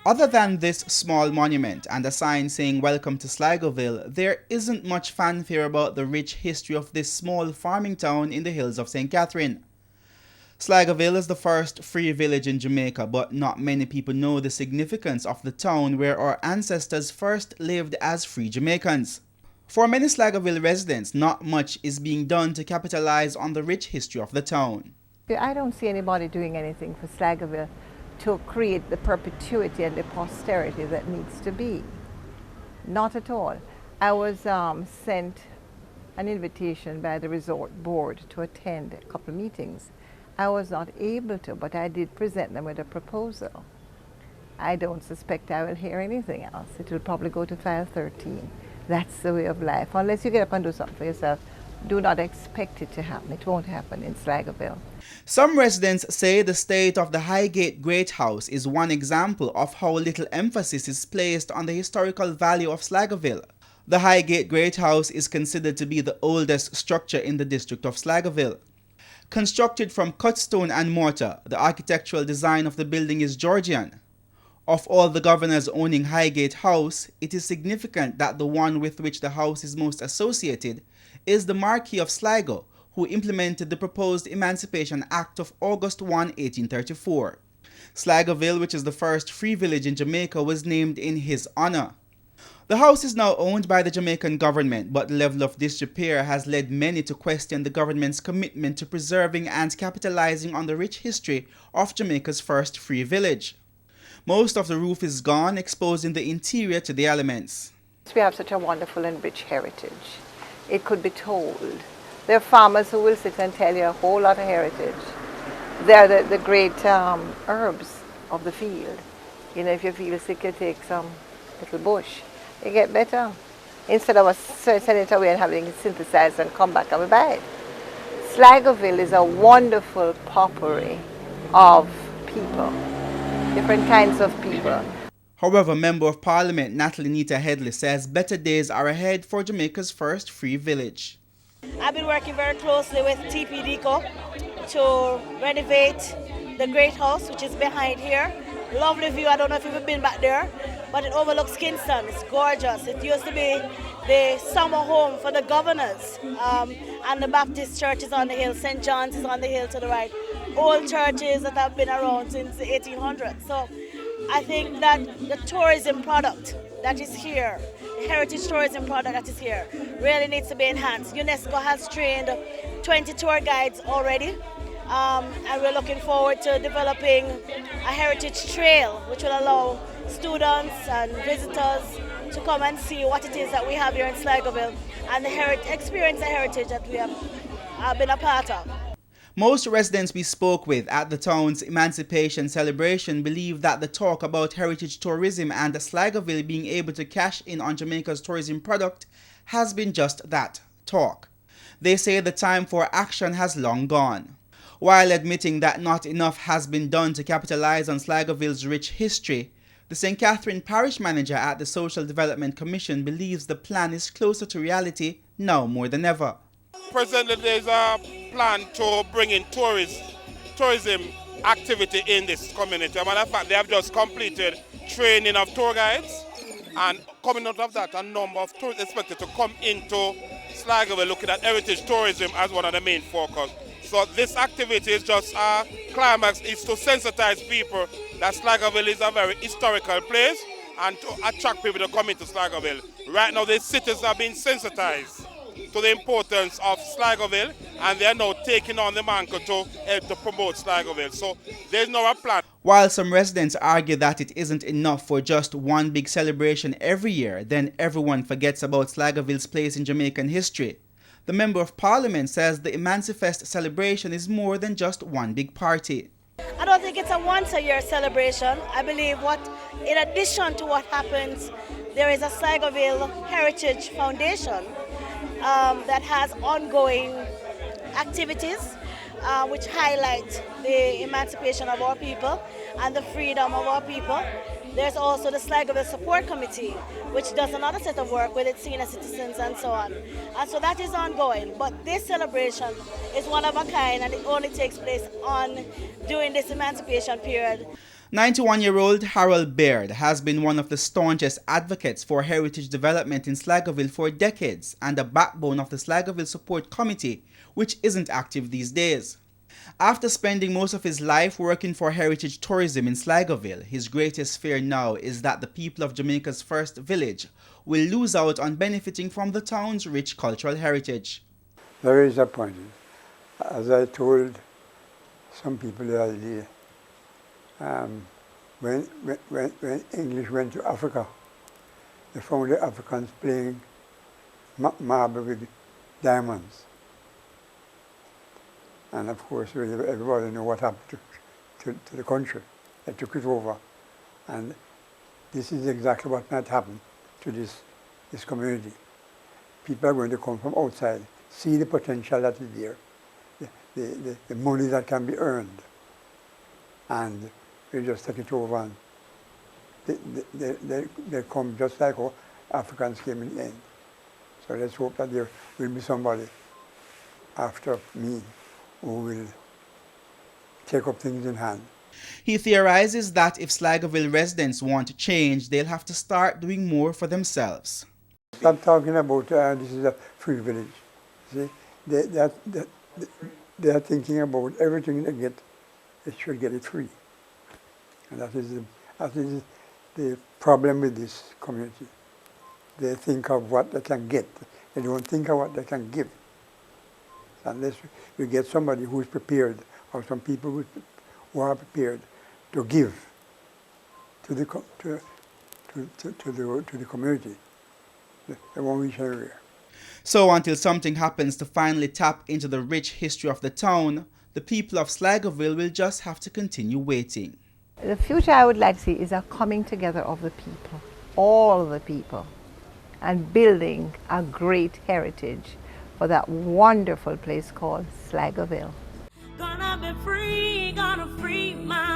Other than this small monument and a sign saying welcome to Sligoville, there isn't much fanfare about the rich history of this small farming town in the hills of St. Catherine. Sligoville is the first free village in Jamaica, but not many people know the significance of the town where our ancestors first lived as free Jamaicans. For many Sligoville residents, not much is being done to capitalize on the rich history of the town. I don't see anybody doing anything for Sligoville to create the perpetuity and the posterity that needs to be. Not at all. I was sent an invitation by the resort board to attend a couple of meetings. I was not able to, but I did present them with a proposal. I don't suspect I will hear anything else. It will probably go to file 13. That's the way of life. Unless you get up and do something for yourself, do not expect it to happen. It won't happen in Sligoville. Some residents say the state of the Highgate Great House is one example of how little emphasis is placed on the historical value of Sligoville. The Highgate Great House is considered to be the oldest structure in the district of Sligoville. Constructed from cut stone and mortar, the architectural design of the building is Georgian. Of all the governors owning Highgate House, it is significant that the one with which the house is most associated is the Marquis of Sligo, who implemented the proposed Emancipation Act of August 1, 1834. Sligoville, which is the first free village in Jamaica, was named in his honor. The house is now owned by the Jamaican government, but the level of disrepair has led many to question the government's commitment to preserving and capitalizing on the rich history of Jamaica's first free village. Most of the roof is gone, exposing the interior to the elements. We have such a wonderful and rich heritage. It could be told. There are farmers who will sit and tell you a whole lot of heritage. They're the great herbs of the field. You know, if you feel sick, you take some little bush. You get better. Instead of us sending it away and having it synthesized and come back and we buy it. Sligoville is a wonderful potpourri of people, different kinds of people. However, Member of Parliament Natalie Nita Headley says better days are ahead for Jamaica's first free village. I've been working very closely with TPDCO to renovate the Great House, which is behind here. Lovely view. I don't know if you've been back there, but it overlooks Kingston. It's gorgeous. It used to be the summer home for the governors, and the Baptist church is on the hill. St. John's is on the hill to the right. Old churches that have been around since the 1800s. So I think that the tourism product that is here, the heritage tourism product that is here, really needs to be enhanced. UNESCO has trained 20 tour guides already, and we're looking forward to developing a heritage trail which will allow students and visitors to come and see what it is that we have here in Sligoville and experience the heritage that we have been a part of. Most residents we spoke with at the town's Emancipation celebration believe that the talk about heritage tourism and Sligoville being able to cash in on Jamaica's tourism product has been just that, talk. They say the time for action has long gone. While admitting that not enough has been done to capitalize on Sligoville's rich history, the St. Catherine Parish Manager at the Social Development Commission believes the plan is closer to reality now more than ever. Presently, there's a plan to bring in tourism activity in this community. As a matter of fact, they have just completed training of tour guides, and coming out of that, a number of tourists expected to come into Sligoville looking at heritage tourism as one of the main focus. So this activity is just a climax, is to sensitize people that Sligoville is a very historical place and to attract people to come into Sligoville. Right now, the cities are being sensitized to the importance of Sligoville, and they are now taking on the mantle to help to promote Sligoville. So there's now a plan. While some residents argue that it isn't enough for just one big celebration every year, then everyone forgets about Sligoville's place in Jamaican history. The Member of Parliament says the Emancifest celebration is more than just one big party. I don't think it's a once-a-year celebration. I believe in addition to what happens, there is a Sligoville Heritage Foundation that has ongoing activities which highlight the emancipation of our people and the freedom of our people. There's also the Sligoville Support Committee, which does another set of work with its senior citizens and so on. And so that is ongoing. But this celebration is one of a kind, and it only takes place during this emancipation period. 91-year-old Harold Baird has been one of the staunchest advocates for heritage development in Sligoville for decades and a backbone of the Sligoville Support Committee, which isn't active these days. After spending most of his life working for heritage tourism in Sligoville, his greatest fear now is that the people of Jamaica's first village will lose out on benefiting from the town's rich cultural heritage. Very disappointed. As I told some people the other day, when English went to Africa, they found the Africans playing marble with diamonds. And of course, everybody knows what happened to the country. They took it over. And this is exactly what might happen to this community. People are going to come from outside, see the potential that is there, the money that can be earned, and we just take it over, and they come just like how Africans came in the end. So let's hope that there will be somebody after me who will take up things in hand. He theorizes that if Sligoville residents want change, they'll have to start doing more for themselves. Stop talking about this is a free village. See, they are thinking about everything they get, they should get it free. And that is the problem with this community. They think of what they can get. They don't think of what they can give. Unless you get somebody who is prepared, or some people who are prepared to give to the community, they won't reach anywhere. So until something happens to finally tap into the rich history of the town, the people of Sligoville will just have to continue waiting. The future I would like to see is a coming together of the people, all the people, and building a great heritage for that wonderful place called Sligoville. Gonna be free, gonna free my